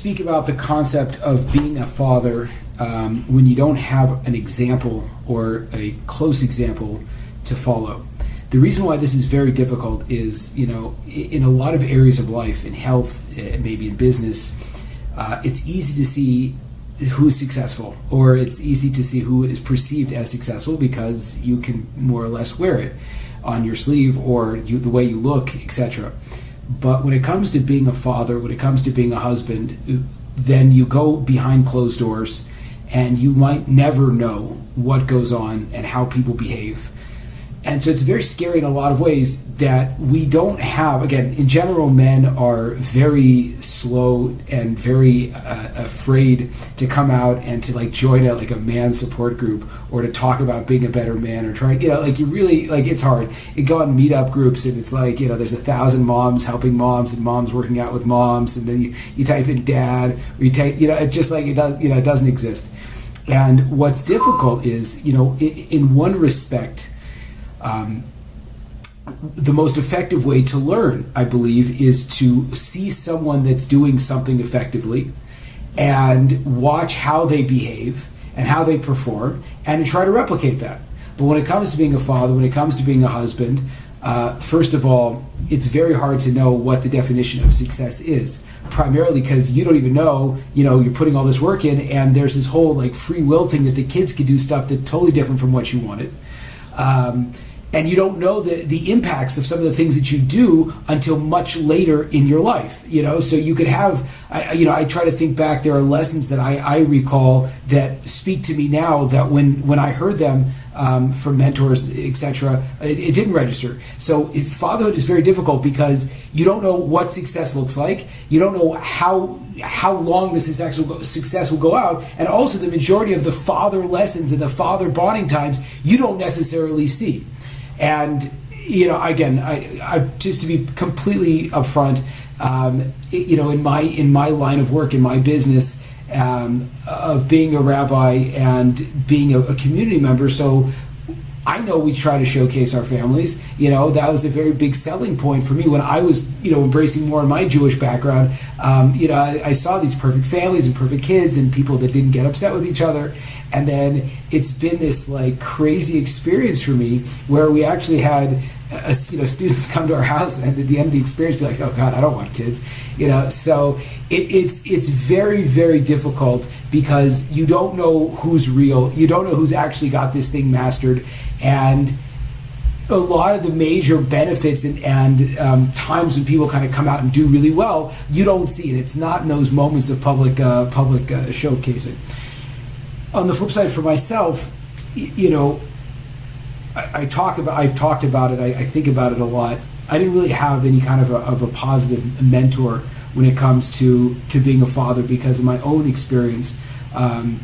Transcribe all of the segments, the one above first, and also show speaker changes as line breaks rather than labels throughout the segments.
speak about the concept of being a father when you don't have an example or a close example to follow. The reason why this is very difficult is, in a lot of areas of life, in health, maybe in business, it's easy to see who's successful, or it's easy to see who is perceived as successful because you can more or less wear it on your sleeve, or the way you look, etc. But when it comes to being a father, when it comes to being a husband, then you go behind closed doors and you might never know what goes on and how people behave. And so it's very scary in a lot of ways that we don't have, again, in general, men are very slow and very afraid to come out and to join a man support group, or to talk about being a better man, or try, you really, it's hard. You go on meetup groups and it's there's 1,000 moms helping moms and moms working out with moms, and then you type in dad, or you type, it just it does, it doesn't exist. And what's difficult is, in one respect, the most effective way to learn, I believe, is to see someone that's doing something effectively and watch how they behave and how they perform and try to replicate that. But when it comes to being a father, when it comes to being a husband, first of all, it's very hard to know what the definition of success is, primarily because you don't even know, you're putting all this work in, and there's this whole free will thing that the kids can do stuff that's totally different from what you wanted. And you don't know the impacts of some of the things that you do until much later in your life, so you could have, I try to think back, there are lessons that I recall that speak to me now that when I heard them from mentors, etc., it didn't register. So fatherhood is very difficult because you don't know what success looks like. You don't know how long this success will go out, and also the majority of the father lessons and the father bonding times you don't necessarily see. And again, I just to be completely upfront, in my line of work, in my business, of being a rabbi and being a community member, so I know we try to showcase our families. That was a very big selling point for me when I was, embracing more of my Jewish background. I saw these perfect families and perfect kids and people that didn't get upset with each other. And then it's been this crazy experience for me where we actually had students come to our house and at the end of the experience be like, oh God, I don't want kids. So it's very, very difficult because you don't know who's real. You don't know who's actually got this thing mastered. And a lot of the major benefits and times when people kind of come out and do really well, you don't see it. It's not in those moments of public showcasing. On the flip side, for myself, I've talked about it. I think about it a lot. I didn't really have any kind of a positive mentor when it comes to being a father because of my own experience. I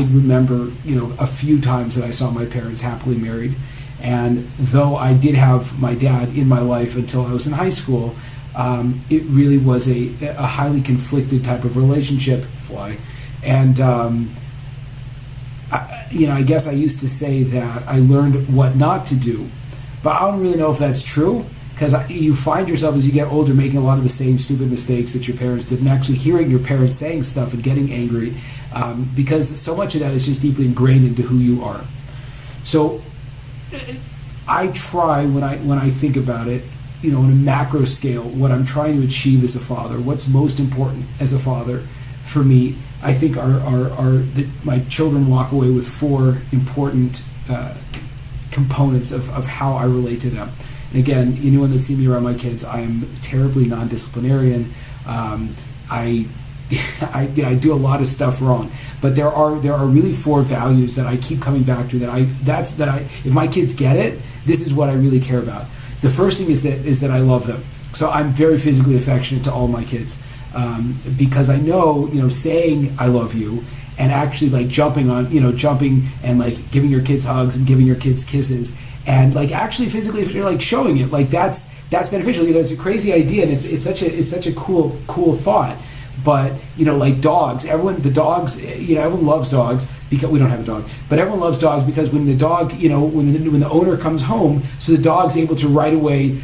remember a few times that I saw my parents happily married, and though I did have my dad in my life until I was in high school, it really was a highly conflicted type of relationship. And I guess I used to say that I learned what not to do, but I don't really know if that's true, because you find yourself as you get older making a lot of the same stupid mistakes that your parents did, and actually hearing your parents saying stuff and getting angry, because so much of that is just deeply ingrained into who you are. So I try, when I think about it, on a macro scale, what I'm trying to achieve as a father, what's most important as a father for me, I think are that my children walk away with 4 important components of how I relate to them. And again, anyone that's seen me around my kids, I am terribly non-disciplinarian. I do a lot of stuff wrong, but there are really 4 values that I keep coming back to. If my kids get it, this is what I really care about. The first thing is that I love them. So I'm very physically affectionate to all my kids. Because I know, saying I love you and actually jumping and giving your kids hugs and giving your kids kisses and actually physically, if you're showing it, that's beneficial. It's a crazy idea, and it's such a cool thought. But dogs, everyone loves dogs because we don't have a dog, but everyone loves dogs because when the dog, when the owner comes home, so the dog's able to right away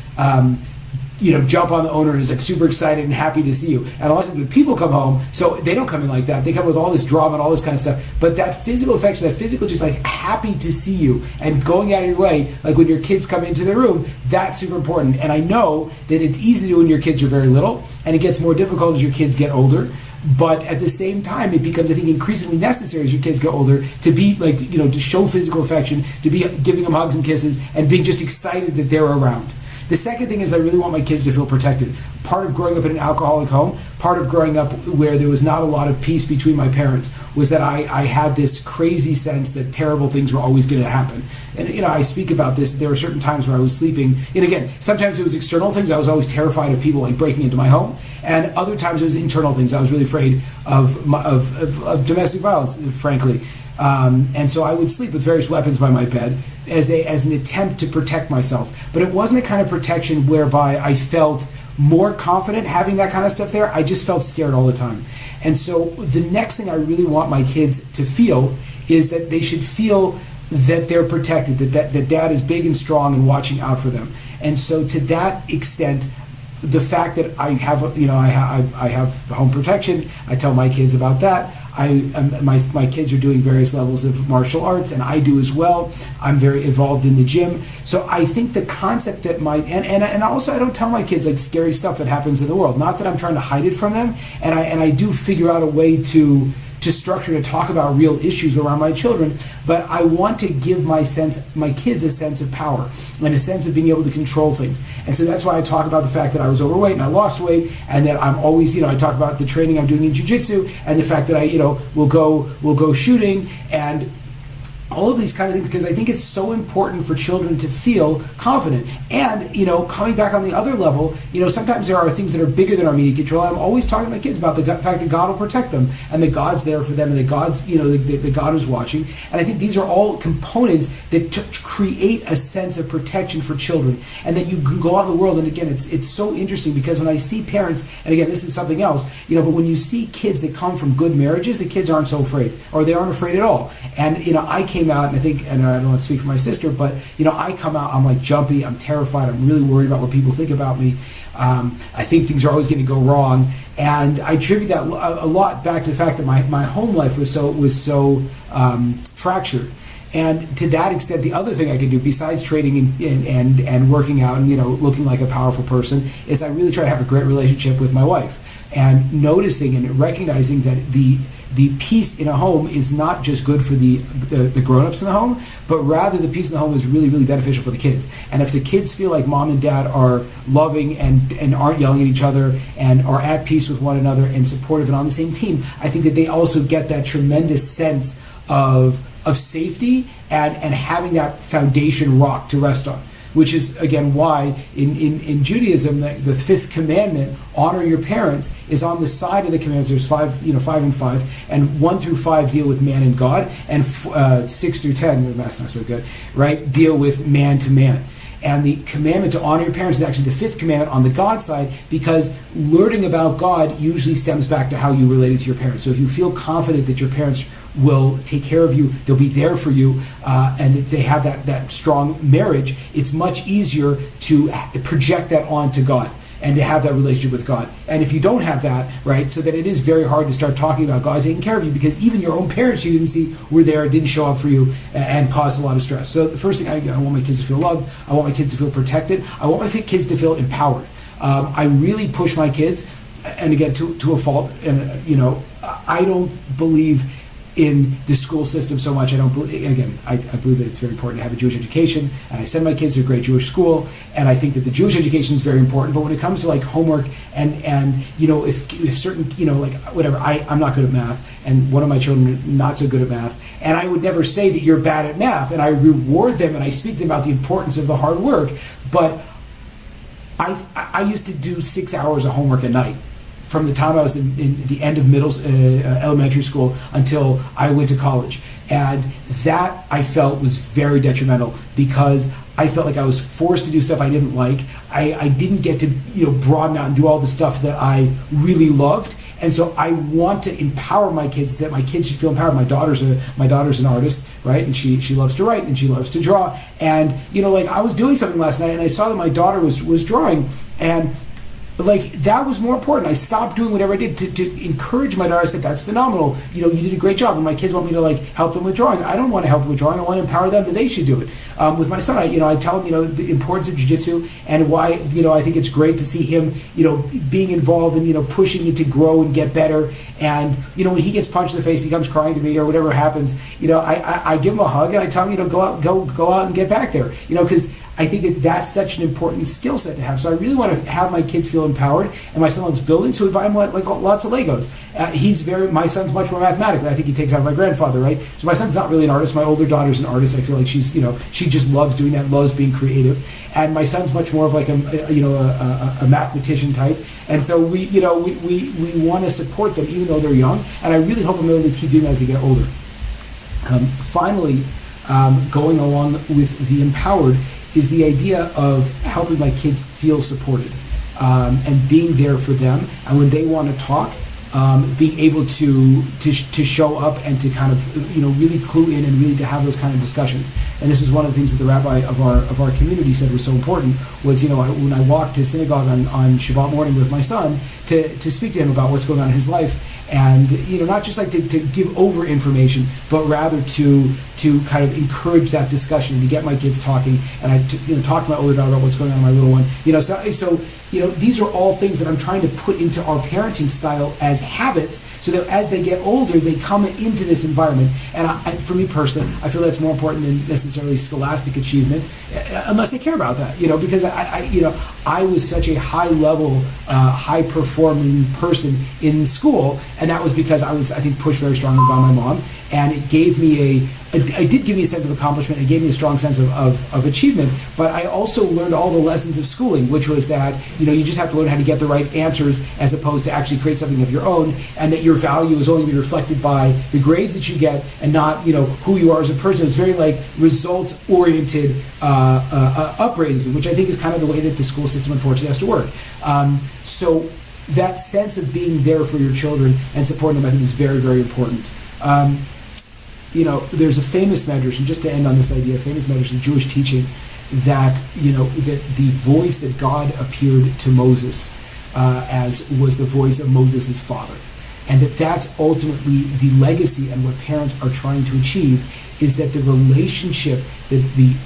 jump on the owner and is like super excited and happy to see you. And a lot of times when people come home, so they don't come in like that. They come with all this drama and all this kind of stuff. But that physical affection, that physical just like happy to see you and going out of your way, like when your kids come into the room, that's super important. And I know that it's easy to do when your kids are very little, and it gets more difficult as your kids get older. But at the same time, it becomes, I think, increasingly necessary as your kids get older to be like, to show physical affection, to be giving them hugs and kisses, and being just excited that they're around. The second thing is I really want my kids to feel protected. Part of growing up in an alcoholic home, part of growing up where there was not a lot of peace between my parents, was that I had this crazy sense that terrible things were always going to happen. And, I speak about this. There were certain times where I was sleeping. And again, sometimes it was external things. I was always terrified of people like breaking into my home. And other times it was internal things. I was really afraid of domestic violence, frankly. And so I would sleep with various weapons by my bed as an attempt to protect myself. But it wasn't the kind of protection whereby I felt more confident having that kind of stuff there. I just felt scared all the time. And so the next thing I really want my kids to feel is that they should feel that they're protected, that dad is big and strong and watching out for them. And so to that extent, the fact that I have, I have home protection, I tell my kids about that. My kids are doing various levels of martial arts, and I do as well. I'm very involved in the gym. So I think the concept that and also I don't tell my kids like scary stuff that happens in the world. Not that I'm trying to hide it from them, and I do figure out a way to structure to talk about real issues around my children, but I want to give my kids a sense of power and a sense of being able to control things. And so that's why I talk about the fact that I was overweight and I lost weight, and that I'm always, I talk about the training I'm doing in jiu-jitsu, and the fact that I, will go shooting, and all of these kind of things, because I think it's so important for children to feel confident. And, coming back on the other level, sometimes there are things that are bigger than our immediate control. I'm always talking to my kids about the fact that God will protect them, and that God's there for them, and that God's, that God is watching. And I think these are all components that create a sense of protection for children, and that you can go out in the world. And again, it's so interesting, because when I see parents, and again, this is something else, but when you see kids that come from good marriages, the kids aren't so afraid, or they aren't afraid at all. And, I came out, and I think, and I don't want to speak for my sister, but, I come out, I'm like jumpy, I'm terrified, I'm really worried about what people think about me. I think things are always going to go wrong. And I attribute that a lot back to the fact that my home life was so fractured. And to that extent, the other thing I can do besides training and working out and, looking like a powerful person, is I really try to have a great relationship with my wife. And noticing and recognizing that the peace in a home is not just good for the grown-ups in the home, but rather the peace in the home is really, really beneficial for the kids. And if the kids feel like mom and dad are loving and aren't yelling at each other and are at peace with one another and supportive and on the same team, I think that they also get that tremendous sense of safety and having that foundation rock to rest on. Which is, again, why in Judaism, the fifth commandment, honor your parents, is on the side of the commandments. There's 5 and 5, and 1 through 5 deal with man and God, and 6 through 10, that's not so good, right, deal with man to man. And the commandment to honor your parents is actually the fifth commandment on the God side, because learning about God usually stems back to how you related to your parents. So if you feel confident that your parents will take care of you, they'll be there for you, and that they have that strong marriage, it's much easier to project that onto God and to have that relationship with God. And if you don't have that, right, so that it is very hard to start talking about God taking care of you, because even your own parents you didn't see were there, didn't show up for you, and caused a lot of stress. So the first thing, I want my kids to feel loved, I want my kids to feel protected, I want my kids to feel empowered. I really push my kids, and again, to a fault, and I don't believe in the school system so much. I don't believe, again, I believe that it's very important to have a Jewish education, and I send my kids to a great Jewish school, and I think that the Jewish education is very important. But when it comes to like homework and if certain, like whatever, I'm not good at math, and one of my children are not so good at math, and I would never say that you're bad at math, and I reward them and I speak to them about the importance of the hard work. But I used to do 6 hours of homework a night, from the time I was in the end of elementary school until I went to college. And that I felt was very detrimental, because I felt like I was forced to do stuff I didn't like. I didn't get to broaden out and do all the stuff that I really loved. And so I want to empower my kids, that my kids should feel empowered. My daughter's an artist, right? And she loves to write and she loves to draw. And like I was doing something last night and I saw that my daughter was drawing, and like that was more important. I stopped doing whatever I did to encourage my daughter. I said, that's phenomenal. You did a great job. And my kids want me to like help them with drawing. I don't want to help them with drawing. I want to empower them that they should do it. With my son, I tell him, the importance of jiu-jitsu and why, I think it's great to see him, being involved and, pushing it to grow and get better. And, when he gets punched in the face, he comes crying to me or whatever happens, I give him a hug and I tell him, go out and get back there, because I think that that's such an important skill set to have. So I really want to have my kids feel empowered. And my son loves building, so we buy him like lots of Legos. My son's much more mathematical. I think he takes out my grandfather, right? So my son's not really an artist. My older daughter's an artist. I feel like she's, she just loves doing that, loves being creative. And my son's much more of like a mathematician type. And so we want to support them even though they're young. And I really hope I'm able to keep doing that as they get older. Finally, going along with the empowered is the idea of helping my kids feel supported and being there for them. And when they want to talk, being able to show up and to kind of really clue in and really to have those kind of discussions. And this is one of the things that the rabbi of our community said was so important was when I walked to synagogue on Shabbat morning with my son to speak to him about what's going on in his life, and not just like to give over information, but rather to kind of encourage that discussion and to get my kids talking, and I talk to my older daughter about what's going on in my little one. So these are all things that I'm trying to put into our parenting style as habits, so that as they get older, they come into this environment. And for me personally, I feel that's more important than necessarily scholastic achievement, unless they care about that. Because I was such a high level, high performing person in school, and that was because I was, I think, pushed very strongly by my mom, and it gave me it did give me a sense of accomplishment. It gave me a strong sense of achievement, but I also learned all the lessons of schooling, which was that you just have to learn how to get the right answers as opposed to actually create something of your own, and that your value is only reflected by the grades that you get and not who you are as a person. It's very like results oriented upbringing, which I think is kind of the way that the school system unfortunately has to work. So that sense of being there for your children and supporting them, I think, is very, very important. There's a famous medrash, and just to end on this idea, a famous medrash in Jewish teaching that that the voice that God appeared to Moses as was the voice of Moses' father, and that's ultimately the legacy, and what parents are trying to achieve is that the relationship that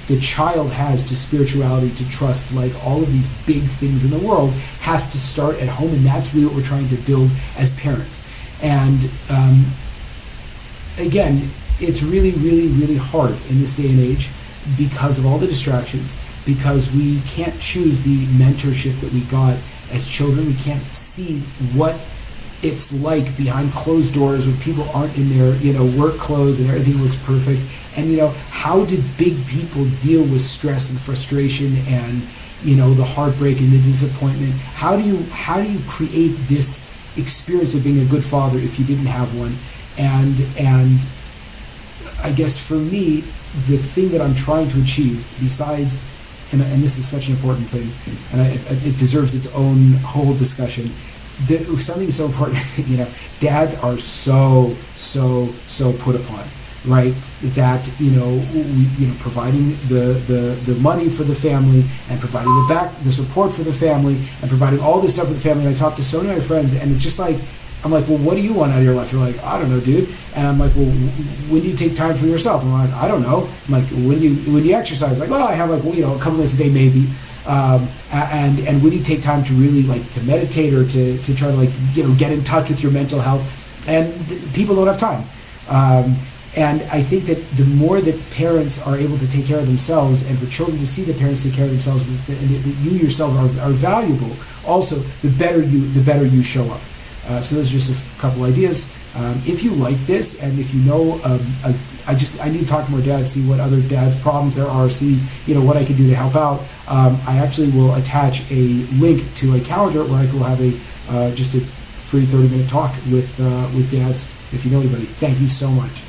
the child has to spirituality, to trust, like all of these big things in the world, has to start at home, and that's really what we're trying to build as parents. And again, it's really, really, really hard in this day and age because of all the distractions, because we can't choose the mentorship that we got as children. We can't see what it's like behind closed doors when people aren't in their work clothes and everything looks perfect. And how did big people deal with stress and frustration and the heartbreak and the disappointment? How do you create this experience of being a good father if you didn't have one? And I guess for me, the thing that I'm trying to achieve, besides, and this is such an important thing, and it deserves its own whole discussion, something that's so important, dads are so put upon, right? That, providing the money for the family, and providing the support for the family, and providing all this stuff for the family. And I talk to so many of my friends, and it's just like, I'm like, well, what do you want out of your life? You're like, I don't know, dude. And I'm like, well, when do you take time for yourself? And I'm like, I don't know. I'm like, when you exercise? Like, well, I have a couple minutes a day maybe. And when you take time to really like to meditate or to try to get in touch with your mental health, and people don't have time. And I think that the more that parents are able to take care of themselves, and for children to see the parents take care of themselves, and that you yourself are valuable, also the better you show up. So those are just a couple ideas. If you like this, and if I need to talk to more dads, see what other dads' problems there are, see what I can do to help out. I actually will attach a link to a calendar where I will have just a free 30-minute talk with dads if you know anybody. Thank you so much.